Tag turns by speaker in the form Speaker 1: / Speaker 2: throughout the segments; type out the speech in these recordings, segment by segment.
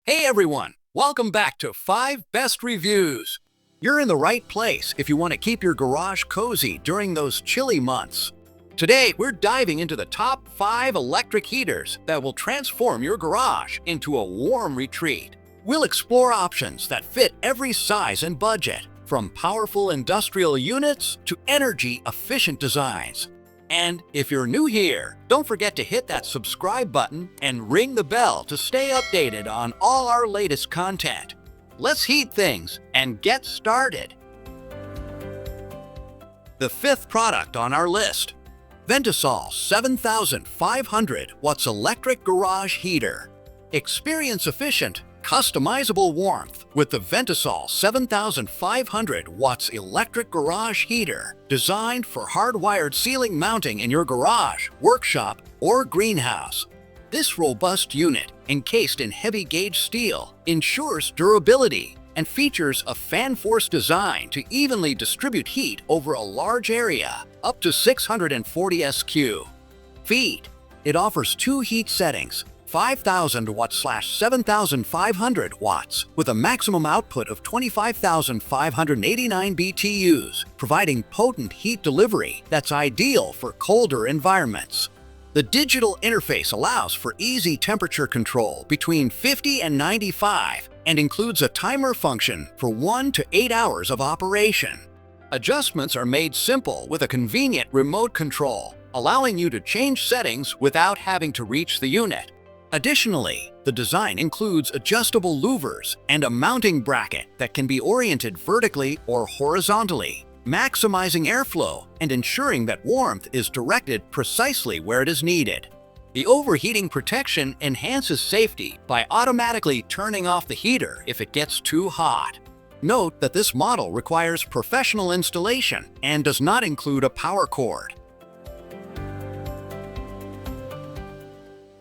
Speaker 1: Hey everyone, welcome back to 5 Best Reviews. You're in the right place if you want to keep your garage cozy during those chilly months. Today, we're diving into the top 5 electric heaters that will transform your garage into a warm retreat. We'll explore options that fit every size and budget, from powerful industrial units to energy-efficient designs. And if you're new here, don't forget to hit that subscribe button and ring the bell to stay updated on all our latest content. Let's heat things and get started. The 5th product on our list, VENTISOL 7500 watts electric garage heater. Experience efficient, customizable warmth with the VENTISOL 7500 watts electric garage heater, designed for hardwired ceiling mounting in your garage, workshop, or greenhouse. This robust unit, encased in heavy-gauge steel, ensures durability and features a fan-force design to evenly distribute heat over a large area, up to 640 sq-feet. It offers 2 heat settings, 5,000 watts/7,500 watts, with a maximum output of 25,589 BTUs, providing potent heat delivery that's ideal for colder environments. The digital interface allows for easy temperature control between 50 and 95 and includes a timer function for 1 to 8 hours of operation. Adjustments are made simple with a convenient remote control, allowing you to change settings without having to reach the unit. Additionally, the design includes adjustable louvers and a mounting bracket that can be oriented vertically or horizontally, maximizing airflow and ensuring that warmth is directed precisely where it is needed. The overheating protection enhances safety by automatically turning off the heater if it gets too hot. Note that this model requires professional installation and does not include a power cord.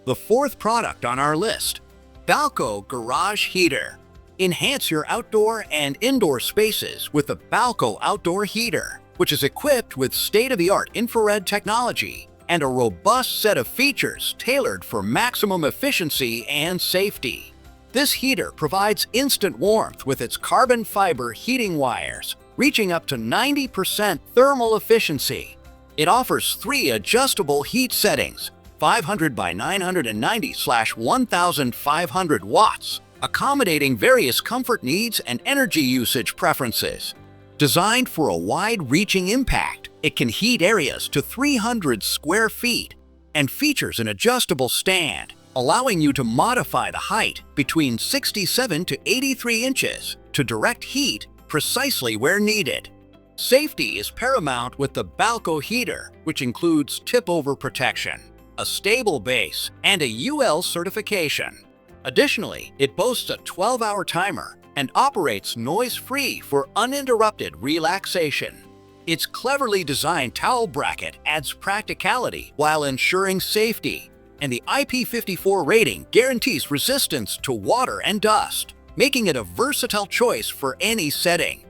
Speaker 1: The 4th product on our list, Balko Garage Heater. Enhance your outdoor and indoor spaces with the Balko Outdoor Heater, which is equipped with state-of-the-art infrared technology and a robust set of features tailored for maximum efficiency and safety. This heater provides instant warmth with its carbon fiber heating wires, reaching up to 90% thermal efficiency. It offers 3 adjustable heat settings, 500 by 990/1500 watts, accommodating various comfort needs and energy usage preferences. Designed for a wide-reaching impact, it can heat areas to 300 square feet and features an adjustable stand, allowing you to modify the height between 67 to 83 inches to direct heat precisely where needed. Safety is paramount with the Balko heater, which includes tip-over protection, a stable base, and a UL certification. Additionally, it boasts a 12-hour timer and operates noise-free for uninterrupted relaxation. Its cleverly designed towel bracket adds practicality while ensuring safety, and the IP54 rating guarantees resistance to water and dust, making it a versatile choice for any setting.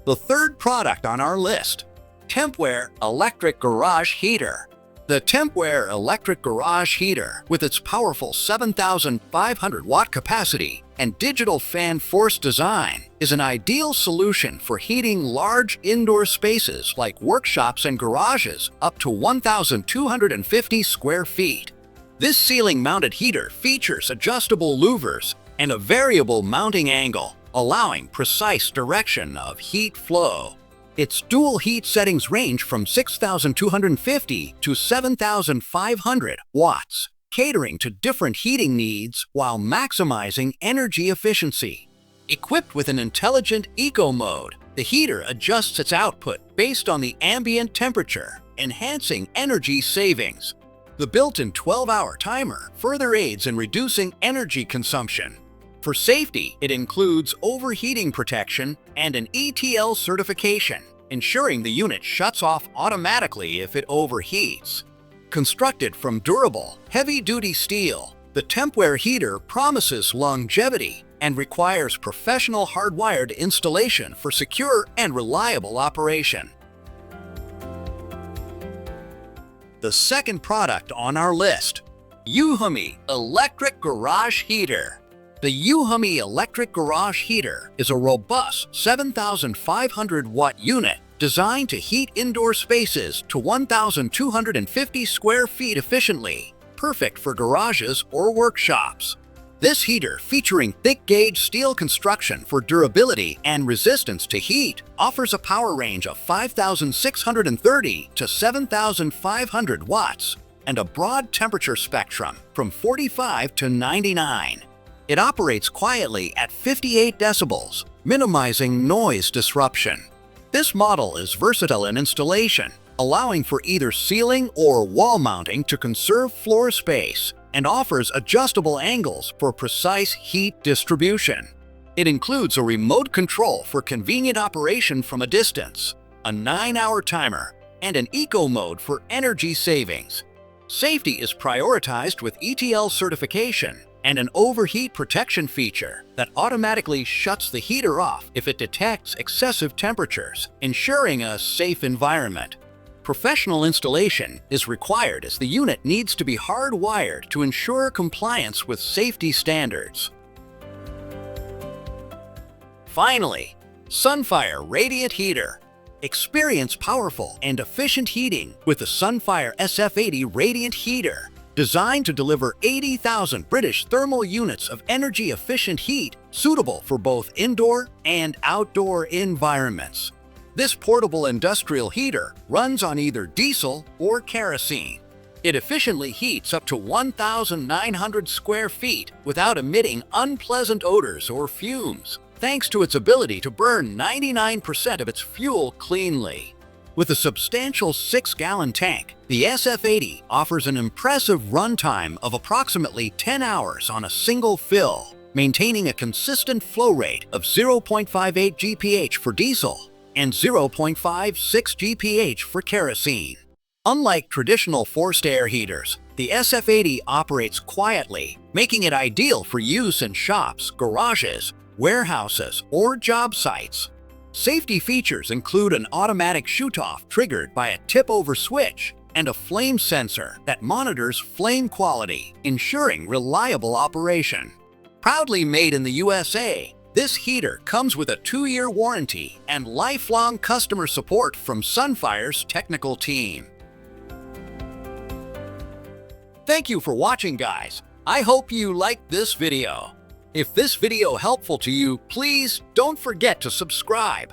Speaker 1: The 3rd product on our list, Tempware Electric Garage Heater. The Tempware Electric Garage Heater, with its powerful 7,500 watt capacity and digital fan force design, is an ideal solution for heating large indoor spaces like workshops and garages up to 1,250 square feet. This ceiling-mounted heater features adjustable louvers and a variable mounting angle, allowing precise direction of heat flow. Its dual heat settings range from 6,250 to 7,500 watts, catering to different heating needs while maximizing energy efficiency. Equipped with an intelligent eco mode, the heater adjusts its output based on the ambient temperature, enhancing energy savings. The built-in 12-hour timer further aids in reducing energy consumption. For safety, it includes overheating protection and an ETL certification, ensuring the unit shuts off automatically if it overheats. Constructed from durable, heavy-duty steel, the Tempware heater promises longevity and requires professional hardwired installation for secure and reliable operation. The 2nd product on our list, Euhomy Electric Garage Heater. The Euhomy Electric Garage Heater is a robust 7,500 watt unit designed to heat indoor spaces to 1,250 square feet efficiently, perfect for garages or workshops. This heater, featuring thick-gauge steel construction for durability and resistance to heat, offers a power range of 5,630 to 7,500 watts and a broad temperature spectrum from 45 to 99. It operates quietly at 58 decibels, minimizing noise disruption. This model is versatile in installation, allowing for either ceiling or wall mounting to conserve floor space, and offers adjustable angles for precise heat distribution. It includes a remote control for convenient operation from a distance, a 9-hour timer, and an eco mode for energy savings. Safety is prioritized with ETL certification and an overheat protection feature that automatically shuts the heater off if it detects excessive temperatures, ensuring a safe environment. Professional installation is required as the unit needs to be hardwired to ensure compliance with safety standards. Finally, Sunfire Radiant Heater. Experience powerful and efficient heating with the Sunfire SF80 Radiant Heater, designed to deliver 80,000 British thermal units of energy-efficient heat suitable for both indoor and outdoor environments. This portable industrial heater runs on either diesel or kerosene. It efficiently heats up to 1,900 square feet without emitting unpleasant odors or fumes, thanks to its ability to burn 99% of its fuel cleanly. With a substantial 6-gallon tank, the SF80 offers an impressive runtime of approximately 10 hours on a single fill, maintaining a consistent flow rate of 0.58 GPH for diesel and 0.56 GPH for kerosene. Unlike traditional forced air heaters, the SF80 operates quietly, making it ideal for use in shops, garages, warehouses, or job sites. Safety features include an automatic shoot-off triggered by a tip-over switch and a flame sensor that monitors flame quality, ensuring reliable operation. Proudly made in the USA, this heater comes with a 2-year warranty and lifelong customer support from Sunfire's technical team. Thank you for watching, guys. I hope you liked this video. If this video helpful to you, please don't forget to subscribe.